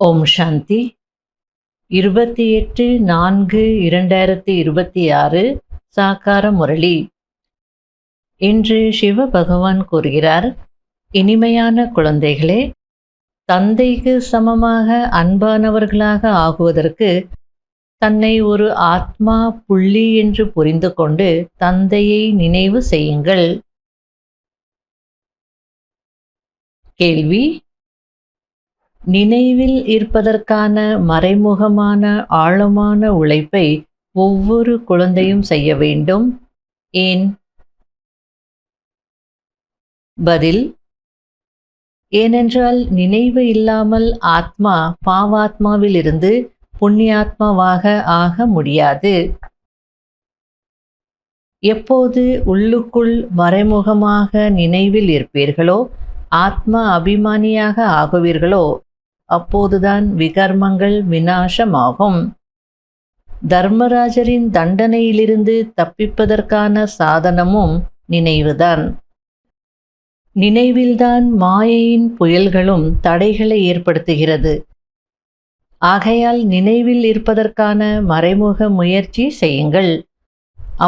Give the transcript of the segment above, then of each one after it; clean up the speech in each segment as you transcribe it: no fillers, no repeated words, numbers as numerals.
ஓம் சாந்தி. 28/4/2026 சாக்கார முரளி. இன்று சிவ பகவான் கூறுகிறார், இனிமையான குழந்தைகளே, தந்தைக்கு சமமாக அன்பானவர்களாக ஆகுவதற்கு தன்னை ஒரு ஆத்மா புள்ளி என்று புரிந்து கொண்டு தந்தையை நினைவு செய்யுங்கள். கேள்வி: நினைவில் இருப்பதற்கான மறைமுகமான ஆழமான உழைப்பை ஒவ்வொரு குழந்தையும் செய்ய வேண்டும். ஏன்? பதில்: ஏனென்றால் நினைவு இல்லாமல் ஆத்மா பாவாத்மாவிலிருந்து புண்ணியாத்மாவாக ஆக முடியாது. எப்போது உள்ளுக்குள் மறைமுகமாக நினைவில் இருப்பீர்களோ, ஆத்மா அபிமானியாக ஆகுவீர்களோ, அப்போதுதான் விகர்மங்கள் விநாசமாகும். தர்மராஜரின் தண்டனையிலிருந்து தப்பிப்பதற்கான சாதனமும் நினைவுதான். நினைவில்தான் மாயையின் புயல்களும் தடைகளை ஏற்படுத்துகிறது. ஆகையால் நினைவில் இருப்பதற்கான மறைமுக முயற்சி செய்யுங்கள்.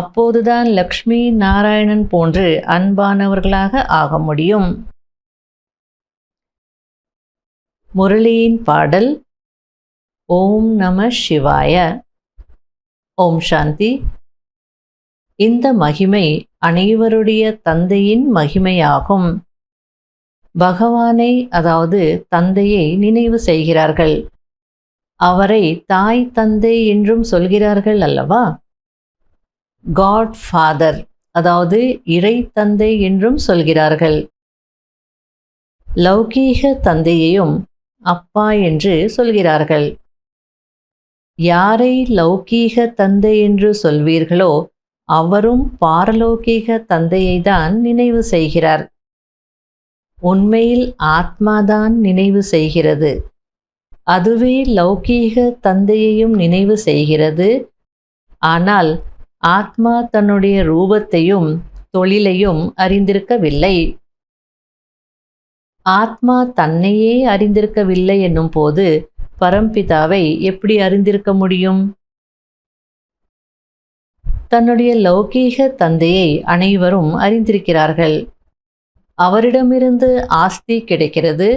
அப்போதுதான் லக்ஷ்மி நாராயணன் போன்று அன்பானவர்களாக ஆக முடியும். முரளியின் பாடல். ஓம் நம சிவாய. ஓம் சாந்தி. இந்த மகிமை அனைவருடைய தந்தையின் மகிமையாகும். பகவானை, அதாவது தந்தையை நினைவு செய்கிறார்கள். அவரை தாய் தந்தை என்றும் சொல்கிறார்கள் அல்லவா? காட் ஃபாதர், அதாவது இறை தந்தை என்றும் சொல்கிறார்கள். லௌகீக தந்தையையும் அப்பா என்று சொல்கிறார்கள். யாரை லௌகீக தந்தை என்று சொல்வீர்களோ அவரும் பாரலௌகீக தந்தையை தான் நினைவு செய்கிறார். உண்மையில் ஆத்மாதான் நினைவு செய்கிறது. அதுவே லௌகீக தந்தையையும் நினைவு செய்கிறது. ஆனால் ஆத்மா தன்னுடைய ரூபத்தையும் தொழிலையும் அறிந்திருக்கவில்லை. ஆத்மா தன்னையே அறிந்திருக்கவில்லை என்னும் போது பரம்பிதாவை எப்படி அறிந்திருக்க முடியும்? தன்னுடைய லௌகீக தந்தையை அனைவரும் அறிந்திருக்கிறார்கள். அவரிடமிருந்து ஆஸ்தி கிடைக்கிறது.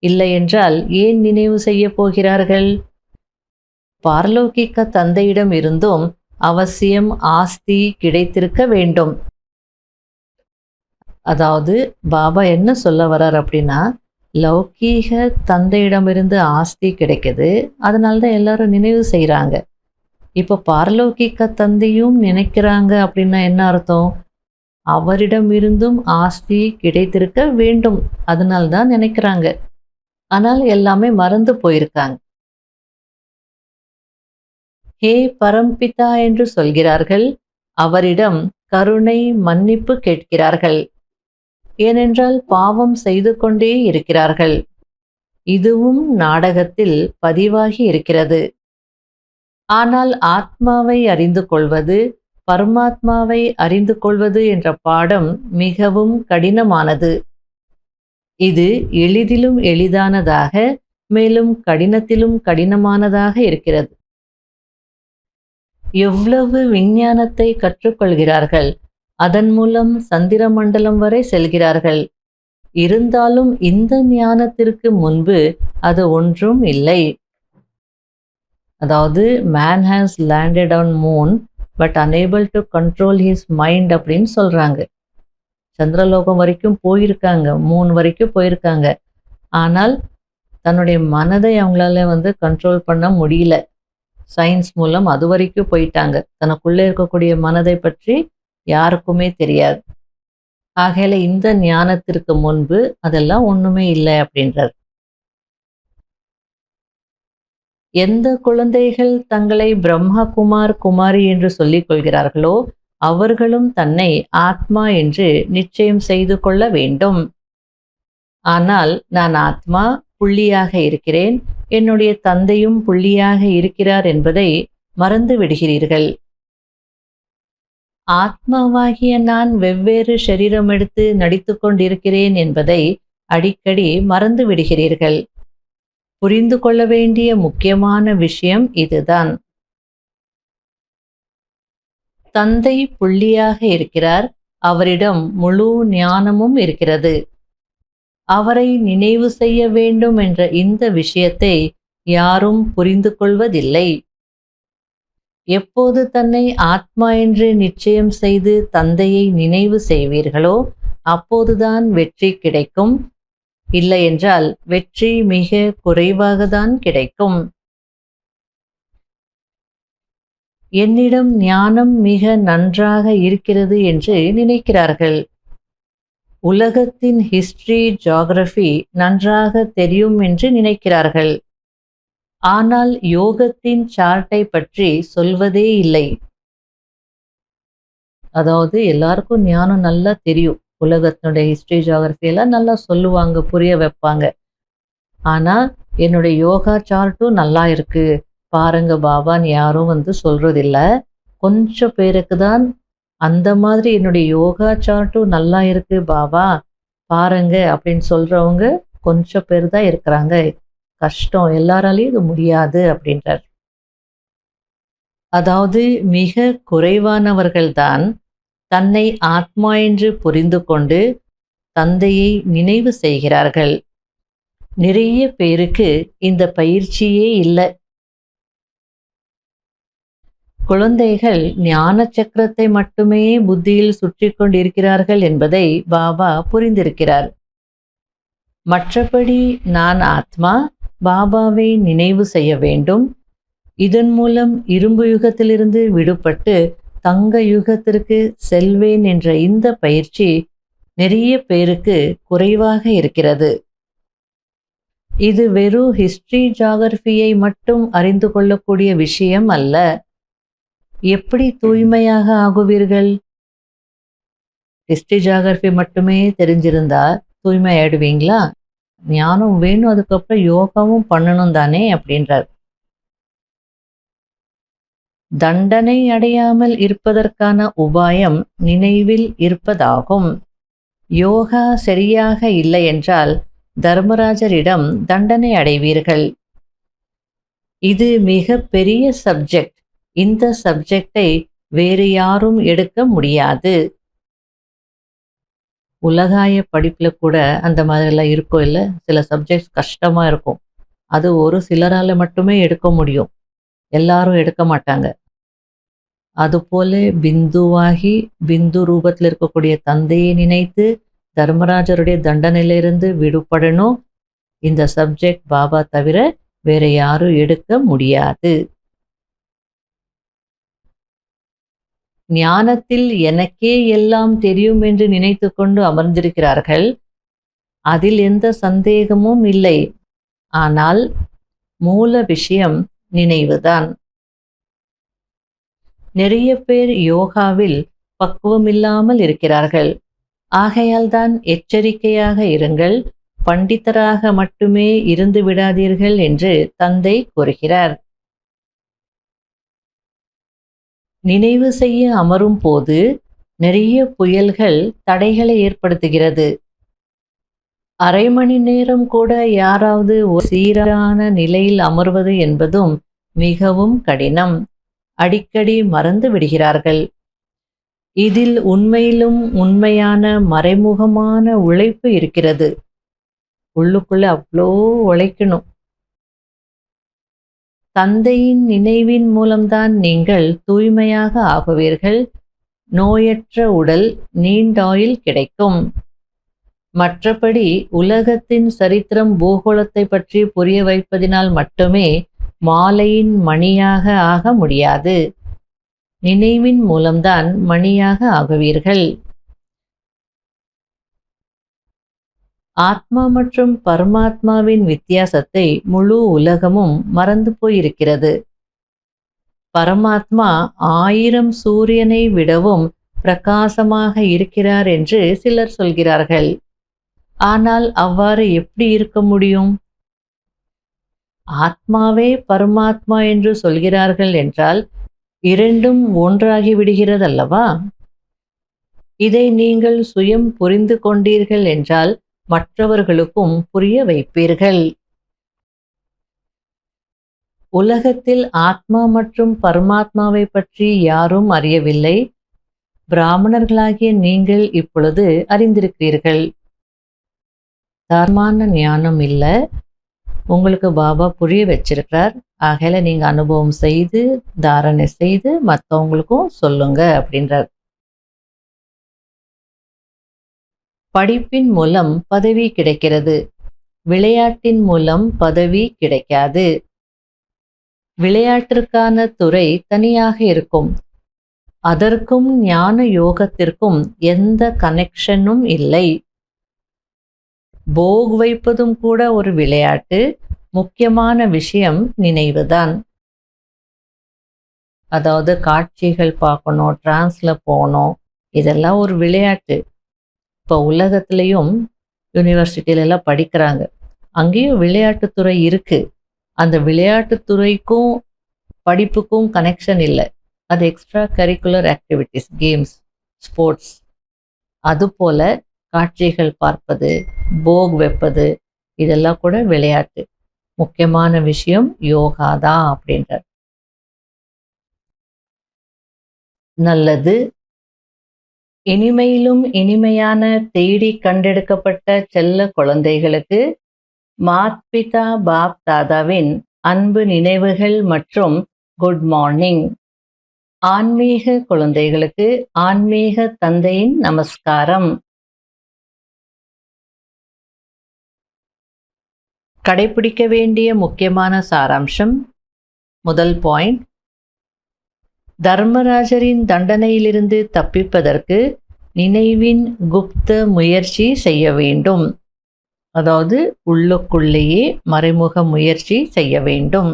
இல்லையென்றால் ஏன் நினைவு செய்ய போகிறார்கள்? பாரலௌகிக்க தந்தையிடம் இருந்தும் அவசியம் ஆஸ்தி கிடைத்திருக்க வேண்டும். அதாவது பாபா என்ன சொல்ல வர்றார் அப்படின்னா, லௌகீக தந்தையிடமிருந்து ஆஸ்தி கிடைக்குது, அதனால்தான் எல்லாரும் நினைவு செய்கிறாங்க. இப்போ பாரலௌகிக்க தந்தையும் நினைக்கிறாங்க அப்படின்னா என்ன அர்த்தம்? அவரிடமிருந்தும் ஆஸ்தி கிடைத்திருக்க வேண்டும், அதனால்தான் நினைக்கிறாங்க. ஆனால் எல்லாமே மறந்து போயிருக்காங்க. ஹே பரம்பிதா என்று சொல்கிறார்கள். அவரிடம் கருணை மன்னிப்பு கேட்கிறார்கள். ஏனென்றால் பாவம் செய்து கொண்டே இருக்கிறார்கள். இதுவும் நாடகத்தில் பதிவாகி இருக்கிறது. ஆனால் ஆத்மாவை அறிந்து கொள்வது, பரமாத்மாவை அறிந்து கொள்வது என்ற பாடம் மிகவும் கடினமானது. இது எளிதிலும் எளிதானதாக, மேலும் கடினத்திலும் கடினமானதாக இருக்கிறது. எவ்வளவு விஞ்ஞானத்தை கற்றுக்கொள்கிறார்கள். அதன் மூலம் சந்திர மண்டலம் வரை செல்கிறார்கள். இருந்தாலும் இந்த ஞானத்திற்கு முன்பு அது ஒன்றும் இல்லை. அதாவது man has landed on moon but unable to control his mind அப்படின்னு சொல்றாங்க. சந்திரலோகம் வரைக்கும் போயிருக்காங்க, மூன் வரைக்கும் போயிருக்காங்க. ஆனால் தன்னுடைய மனதை அவங்களால கண்ட்ரோல் பண்ண முடியல. சயின்ஸ் மூலம் அது வரைக்கும் போயிட்டாங்க. தனக்குள்ளே இருக்கக்கூடிய மனதை பற்றி யாருக்குமே தெரியாது. ஆகையில இந்த ஞானத்திற்கு முன்பு அதெல்லாம் ஒண்ணுமே இல்லை அப்படின்றார். எந்த குழந்தைகள் தங்களை பிரம்மா குமார் குமாரி என்று சொல்லிக் கொள்கிறார்களோ அவர்களும் தன்னை ஆத்மா என்று நிச்சயம் செய்து கொள்ள வேண்டும். ஆனால் நான் ஆத்மா புள்ளியாக இருக்கிறேன், என்னுடைய தந்தையும் புள்ளியாக இருக்கிறார் என்பதை மறந்து விடுகிறீர்கள். ஆத்மாவாகிய நான் வெவ்வேறு சரீரம் எடுத்து நடித்து கொண்டிருக்கிறேன் என்பதை அடிக்கடி மறந்து விடுகிறீர்கள். புரிந்து கொள்ள வேண்டிய முக்கியமான விஷயம் இதுதான். தந்தை புள்ளியாக இருக்கிறார். அவரிடம் முழு ஞானமும் இருக்கிறது. அவரை நினைவு செய்ய வேண்டும் என்ற இந்த விஷயத்தை யாரும் புரிந்து கொள்வதில்லை. எப்போது தன்னை ஆத்மா என்று நிச்சயம் செய்து தந்தையை நினைவு செய்வீர்களோ அப்போதுதான் வெற்றி கிடைக்கும். இல்லையென்றால் வெற்றி மிக குறைவாகத்தான் கிடைக்கும். என்னிடம் ஞானம் மிக நன்றாக இருக்கிறது என்று நினைக்கிறார்கள். உலகத்தின் ஹிஸ்டரி, ஜியோகிராஃபி நன்றாக தெரியும் என்று நினைக்கிறார்கள். ஆனால் யோகத்தின் சார்ட்டை பற்றி சொல்வதே இல்லை. அதாவது எல்லாருக்கும் ஞானம் நல்லா தெரியும். உலகத்தினுடைய ஹிஸ்டரி, ஜியோகிராஃபி எல்லாம் நல்லா சொல்லுவாங்க, புரிய வைப்பாங்க. ஆனா என்னுடைய யோகா சார்ட்டும் நல்லா இருக்கு பாருங்க பாபான்னு யாரும் சொல்றதில்ல. கொஞ்சம் பேருக்கு தான் அந்த மாதிரி என்னுடைய யோகா சார்ட்டும் நல்லா இருக்கு பாபா பாருங்க அப்படின்னு சொல்றவங்க கொஞ்சம் பேர் தான் இருக்கிறாங்க. கஷ்டம், எல்லாராலையும் இது முடியாது அப்படின்றார். அதாவது மிக குறைவானவர்கள்தான் தன்னை ஆத்மா என்று புரிந்து கொண்டு தந்தையை நினைவு செய்கிறார்கள். நிறைய பேருக்கு இந்த பயிற்சியே இல்லை. குழந்தைகள் ஞான சக்கரத்தை மட்டுமே புத்தியில் சுற்றி கொண்டிருக்கிறார்கள் என்பதை பாபா புரிந்திருக்கிறார். மற்றபடி நான் ஆத்மா, பாபாவை நினைவு செய்ய வேண்டும். இதன் மூலம் இரும்பு யுகத்திலிருந்து விடுபட்டு தங்க யுகத்திற்கு செல்வேன் என்ற இந்த பயிற்சி நிறைய பேருக்கு குறைவாக இருக்கிறது. இது வெறும் ஹிஸ்டரி, ஜியோகிராஃபியை மட்டும் அறிந்து கொள்ளக்கூடிய விஷயம் அல்ல. எப்படி தூய்மையாக ஆகுவீர்கள்? ஹிஸ்டரி, ஜியோகிராஃபி மட்டுமே தெரிஞ்சிருந்தா தூய்மை ஆயிடுவீங்களா? ஞானம் வேணும், அதுக்கப்புறம் யோகாவும் பண்ணணும் தானே அப்படின்றார். தண்டனை அடையாமல் இருப்பதற்கான உபாயம் நினைவில் இருப்பதாகும். யோகா சரியாக இல்லை என்றால் தர்மராஜரிடம் தண்டனை அடைவீர்கள். இது மிக பெரிய சப்ஜெக்ட். இந்த சப்ஜெக்டை வேறு யாரும் எடுக்க முடியாது. உலகாய படிப்புல கூட அந்த மாதிரிலாம் இருக்கும் இல்லை, சில சப்ஜெக்ட்ஸ் கஷ்டமா இருக்கும். அது ஒரு சிலரால மட்டுமே எடுக்க முடியும், எல்லாரும் எடுக்க மாட்டாங்க. அதுபோல பிந்துவாகி பிந்து ரூபத்தில் இருக்கக்கூடிய தந்தையை நினைத்து தர்மராஜருடைய தண்டனையிலிருந்து விடுபடணும். இந்த சப்ஜெக்ட் பாபா தவிர வேற யாரும் எடுக்க முடியாது. ஞானத்தில் எனக்கே எல்லாம் தெரியும் என்று நினைத்து கொண்டு அமர்ந்திருக்கிறார்கள். அதில் எந்த சந்தேகமும் இல்லை. ஆனால் மூல விஷயம் நினைவுதான். நிறைய பேர் யோகாவில் பக்குவமில்லாமல் இருக்கிறார்கள். ஆகையால் தான் எச்சரிக்கையாக இருங்கள், பண்டிதராக மட்டுமே இருந்து விடாதீர்கள் என்று தந்தை கூறுகிறார். நினைவு செய்ய அமரும் போது நிறைய புயல்கள் தடைகளை ஏற்படுத்துகிறது. அரை மணி நேரம் கூட யாராவது ஒரு சீரான நிலையில் அமர்வது என்பதும் மிகவும் கடினம். அடிக்கடி மறந்து விடுகிறார்கள். இதில் உண்மையிலும் உண்மையான மறைமுகமான உழைப்பு இருக்கிறது. உள்ளுக்குள்ள அவ்வளோ உழைக்கணும். தந்தையின் நினைவின் மூலம்தான் நீங்கள் தூய்மையாக ஆகுவீர்கள். நோயற்ற உடல், நீண்டாயுள் கிடைக்கும். மற்றபடி உலகத்தின் சரித்திரம், பூகோளத்தை பற்றி புரிய வைப்பதினால் மட்டுமே மாலையின் மணியாக ஆக முடியாது. நினைவின் மூலம்தான் மணியாக ஆகுவீர்கள். ஆத்மா மற்றும் பரமாத்மாவின் வித்தியாசத்தை முழு உலகமும் மறந்து போயிருக்கிறது. பரமாத்மா 1000 சூரியனை விடவும் பிரகாசமாக இருக்கிறார் என்று சிலர் சொல்கிறார்கள். ஆனால் அவ்வாறு எப்படி இருக்க முடியும்? ஆத்மாவே பரமாத்மா என்று சொல்கிறார்கள் என்றால் இரண்டும் ஒன்றாகி விடுகிறதல்லவா? இதை நீங்கள் சுயம் புரிந்து கொண்டீர்கள் என்றால் மற்றவர்களுக்கும் புரிய வைப்பீர்கள். உலகத்தில் ஆத்மா மற்றும் பரமாத்மாவை பற்றி யாரும் அறியவில்லை. பிராமணர்களாகிய நீங்கள் இப்பொழுது அறிந்திருக்கிறீர்கள். தார்மான ஞானம் இல்லை, உங்களுக்கு பாபா புரிய வச்சிருக்கிறார். ஆகையில நீங்க அனுபவம் செய்து தாரணை செய்து மற்றவங்களுக்கும் சொல்லுங்க அப்படின்றார். படிப்பின் மூலம் பதவி கிடைக்கிறது, விளையாட்டின் மூலம் பதவி கிடைக்காது. விளையாட்டிற்கான துறை தனியாக இருக்கும், அதற்கும் ஞான யோகத்திற்கும் எந்த கனெக்ஷனும் இல்லை. போக் வைப்பதும் கூட ஒரு விளையாட்டு. முக்கியமான விஷயம் நினைவுதான். அதாவது காட்சிகள் பார்க்கணும், டிரான்ஸ்ல போகணும், இதெல்லாம் ஒரு விளையாட்டு. இப்போ உலகத்திலையும் யூனிவர்சிட்டியிலலாம் படிக்கிறாங்க, அங்கேயும் விளையாட்டுத்துறை இருக்கு. அந்த விளையாட்டுத்துறைக்கும் படிப்புக்கும் கனெக்ஷன் இல்லை. அது extra curricular activities, games, sports. அதுபோல காட்சிகள் பார்ப்பது, போக் வைப்பது, இதெல்லாம் கூட விளையாட்டு. முக்கியமான விஷயம் யோகா தான் அப்படின்றார். நல்லது. இனிமையிலும் இனிமையான தேடி கண்டெடுக்கப்பட்ட செல்ல குழந்தைகளுக்கு மாத்பிதா பாப் தாதாவின் அன்பு நினைவுகள் மற்றும் குட் மார்னிங். ஆன்மீக குழந்தைகளுக்கு ஆன்மீக தந்தையின் நமஸ்காரம். கடைபிடிக்க வேண்டிய முக்கியமான சாராம்சம். முதல் பாயிண்ட், தர்மராஜரின் தண்டனையிலிருந்து தப்பிப்பதற்கு நினைவின் குப்த முயற்சி செய்ய வேண்டும். அதாவது உள்ளுக்குள்ளேயே மறைமுக முயற்சி செய்ய வேண்டும்.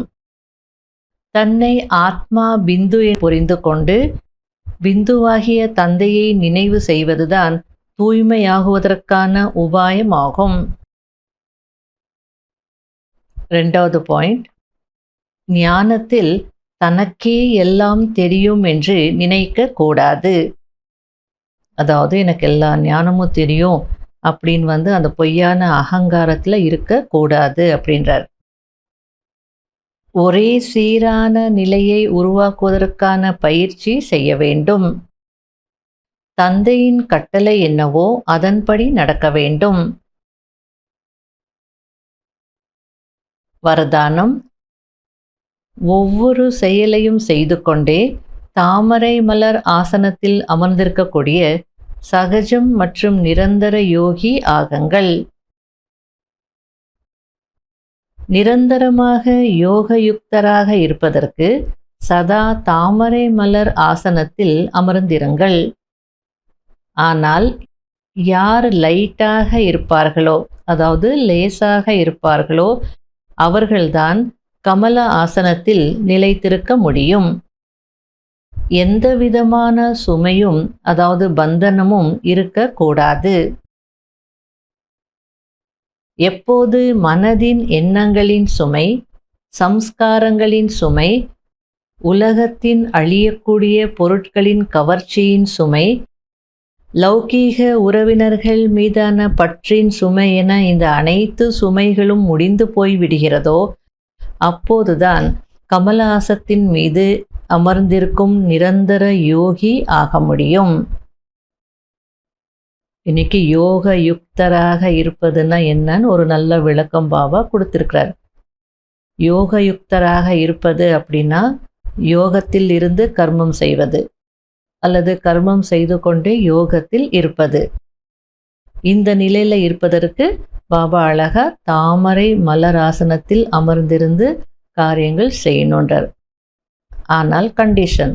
தன்னை ஆத்மா பிந்து புரிந்து கொண்டு பிந்துவாகிய தந்தையை நினைவு செய்வதுதான் தூய்மையாகுவதற்கான உபாயமாகும். இரண்டாவது பாயிண்ட், ஞானத்தில் தனக்கே எல்லாம் தெரியும் என்று நினைக்க கூடாது. அதாவது எனக்கு எல்லா ஞானமும் தெரியும் அப்படின்னு அந்த பொய்யான அகங்காரத்தில் இருக்கக்கூடாது அப்படின்றார். ஒரே சீரான நிலையை உருவாக்குவதற்கான பயிற்சி செய்ய வேண்டும். தந்தையின் கட்டளை என்னவோ அதன்படி நடக்க வேண்டும். வரதானம், ஒவ்வொரு செயலையும் செய்து கொண்டே தாமரை மலர் ஆசனத்தில் அமர்ந்திருக்கக்கூடிய சகஜம் மற்றும் நிரந்தர யோகி ஆகுங்கள். நிரந்தரமாக யோகயுக்தராக இருப்பதற்கு சதா தாமரை மலர் ஆசனத்தில் அமர்ந்திருங்கள். ஆனால் யார் லைட்டாக இருப்பார்களோ, அதாவது லேசாக இருப்பார்களோ, அவர்கள்தான் கமல ஆசனத்தில் நிலைத்திருக்க முடியும். எந்த விதமான சுமையும், அதாவது பந்தனமும் இருக்கக்கூடாது. எப்போது மனதின் எண்ணங்களின் சுமை, சம்ஸ்காரங்களின் சுமை, உலகத்தின் அழியக்கூடிய பொருட்களின் கவர்ச்சியின் சுமை, லௌகீக உறவினர்கள் மீதான பற்றின் சுமை என இந்த அனைத்து சுமைகளும் முடிந்து போய்விடுகிறதோ, அப்போதுதான் கமலஹாசத்தின் மீது அமர்ந்திருக்கும் நிரந்தர யோகி ஆக முடியும். இன்னைக்கு யோக யுக்தராக இருப்பதுன்னா என்னன்னு ஒரு நல்ல விளக்கம் பாபா கொடுத்திருக்கிறார். யோக யுக்தராக இருப்பது அப்படின்னா யோகத்தில் இருந்து கர்மம் செய்வது, அல்லது கர்மம் செய்து கொண்டே யோகத்தில் இருப்பது. இந்த நிலையில இருப்பதற்கு பாபா அழகா தாமரை மலராசனத்தில் அமர்ந்திருந்து காரியங்கள் செய்யணுன்றார். ஆனால் கண்டிஷன்,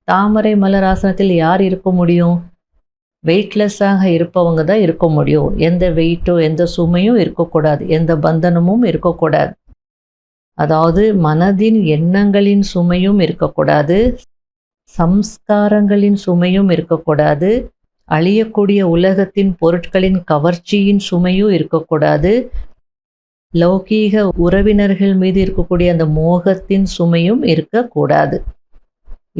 தாமரை மலராசனத்தில் யார் இருக்க முடியும்? வெயிட்லெஸ்ஸாக இருப்பவங்க தான் இருக்க முடியும். எந்த வெயிட்டோ எந்த சுமையும் இருக்கக்கூடாது, எந்த பந்தனமும் இருக்கக்கூடாது. அதாவது மனதின் எண்ணங்களின் சுமையும் இருக்கக்கூடாது, சம்ஸ்காரங்களின் சுமையும் இருக்கக்கூடாது, அழியக்கூடிய உலகத்தின் பொருட்களின் கவர்ச்சியின் சுமையும் இருக்கக்கூடாது, லௌகீக உறவினர்கள் மீது இருக்கக்கூடிய அந்த மோகத்தின் சுமையும் இருக்கக்கூடாது.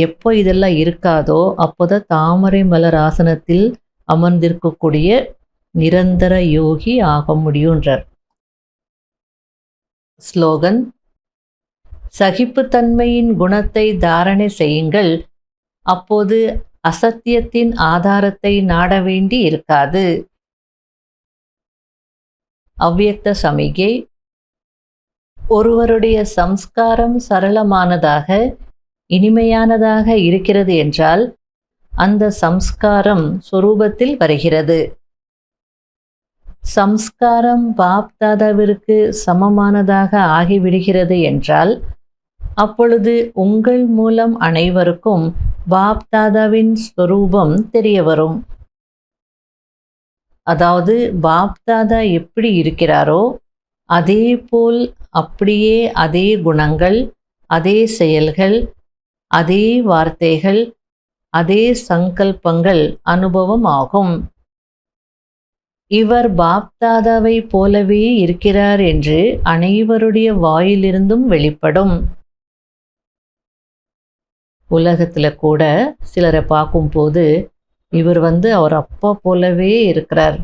எப்போ இதெல்லாம் இருக்காதோ அப்போதான் தாமரை மலர் ஆசனத்தில் அமர்ந்திருக்கக்கூடிய நிரந்தர யோகி ஆக முடியுன்றார். ஸ்லோகன்: சகிப்புத்தன்மையின் குணத்தை தாரணை செய்யுங்கள். அப்போது அசத்தியத்தின் ஆதாரத்தை நாட வேண்டி இருக்காது. அவ்யக்த சமிகை. ஒருவருடைய சம்ஸ்காரம் சரளமானதாக இனிமையானதாக இருக்கிறது என்றால் அந்த சம்ஸ்காரம் சொரூபத்தில் வருகிறது. சம்ஸ்காரம் பாப் தாதாவிற்கு சமமானதாக ஆகிவிடுகிறது என்றால் அப்பொழுது உங்கள் மூலம் அனைவருக்கும் பாப் தாதாவின் ஸ்வரூபம் தெரிய வரும். அதாவது பாப் தாதா எப்படி இருக்கிறாரோ அதே போல் அப்படியே அதே குணங்கள், அதே செயல்கள், அதே வார்த்தைகள், அதே சங்கல்பங்கள் அனுபவம் ஆகும். இவர் பாப் தாதாவை போலவே இருக்கிறார் என்று அனைவருடைய வாயிலிருந்தும் வெளிப்படும். உலகத்தில் கூட சிலரை பார்க்கும்போது இவர் அவர் அப்பா போலவே இருக்கிறார்,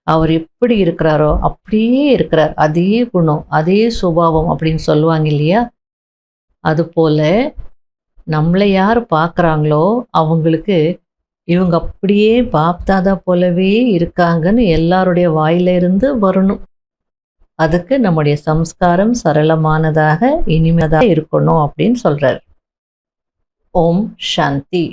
அவர் எப்படி இருக்கிறாரோ அப்படியே இருக்கிறார், அதே குணம் அதே சுபாவம் அப்படின்னு சொல்லுவாங்க இல்லையா? அதுபோல நம்மளை யார் பார்க்குறாங்களோ அவங்களுக்கு இவங்க அப்படியே பாப் தாதா போலவே இருக்காங்கன்னு எல்லாருடைய வாயிலிருந்து வரணும். அதுக்கு நம்முடைய சம்ஸ்காரம் சரளமானதாக இனிமையாக இருக்கணும் அப்படின்னு சொல்றார். ஓம் சாந்தி.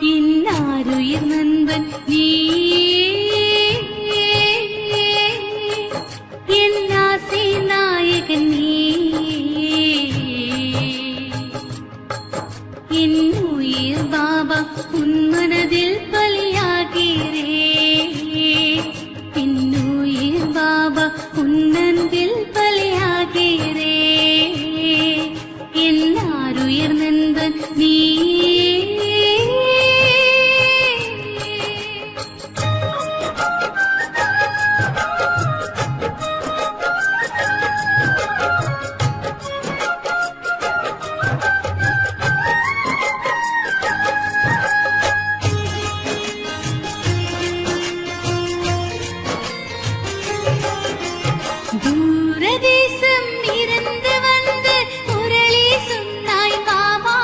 இன்னாருயிர் நண்பன் நீ, என் ஆசை நாயகன் நீ, என் உயிர் பாபா உன் மனதில் பலியாகிறே, என் உயிர் பாபா உன் அன்பில் பலியாகிறே, என்னாருயிர் நண்பன் நீ. தூரதேசம் இருந்து வந்து முரளி சொன்னாய் பாபா,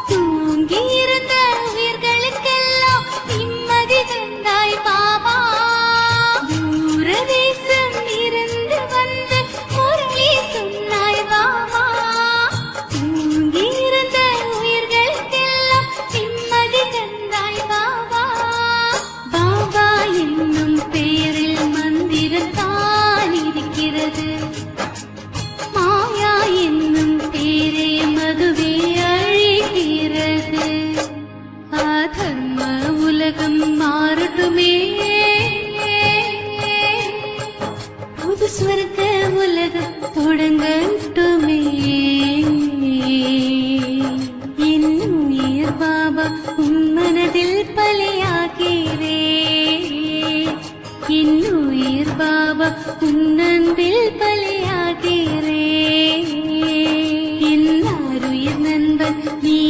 தூங்கி இருந்த உயிர்களுக்கெல்லாம் நிம்மதி தந்தாய் பாபா. தூரதேசம் இருந்து வந்து முரளி சொன்னாய் பாபா, தூங்கி இருந்த உயிர்களுக்கெல்லாம் நிம்மதி தந்தாய் பாபா. பாபா என்னும் பெயரில் மந்திரத்தான் இருக்கிறது, மாயா என்னும் பேரே மதுவே அழிகிறது. அதர்ம உலகம் மாறட்டுமே, புது ஸ்வர்க்க உலகம் தொடங்கட்டுமே. என் உயிர் பாபா உன் மனதில் பலியாகிறே, என் உயிர் பாபா உன் அன்பில் பலியாகிறே, என்னாருயிர் நண்பன் நீ.